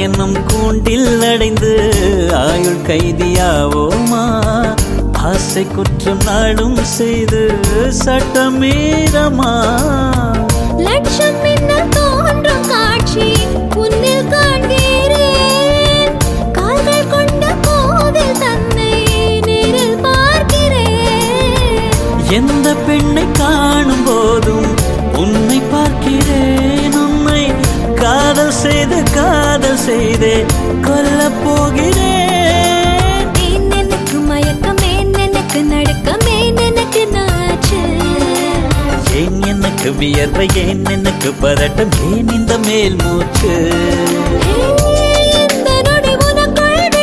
என்னும் கூண்டில் அடைந்து ஆயுள் கைதியாவோமா? ஆசை குற்றம் நாடும் செய்து சட்டமீறமா? லட்சம் மின்னல் தோன்றும் காட்சி உன்னில் காண்கிறேன். கால்கள் கொண்ட கோவில் தன்னை நேரில் பார்க்கிறேன். எந்த பெண்ணை காணும் போதும் உன்னை பார்க்கிறேன். உன்னை காதல் செய்தே கொல்ல போகிறேன். ஏன் எனக்கு மயக்கம், ஏன் எனக்கு நடுக்கம், ஏன் எனக்கு நாச்சு? ஏன் எனக்கு வியர்வை, ஏன் எனக்கு பதட்டம், ஏன் இந்த மேல் மூச்சு?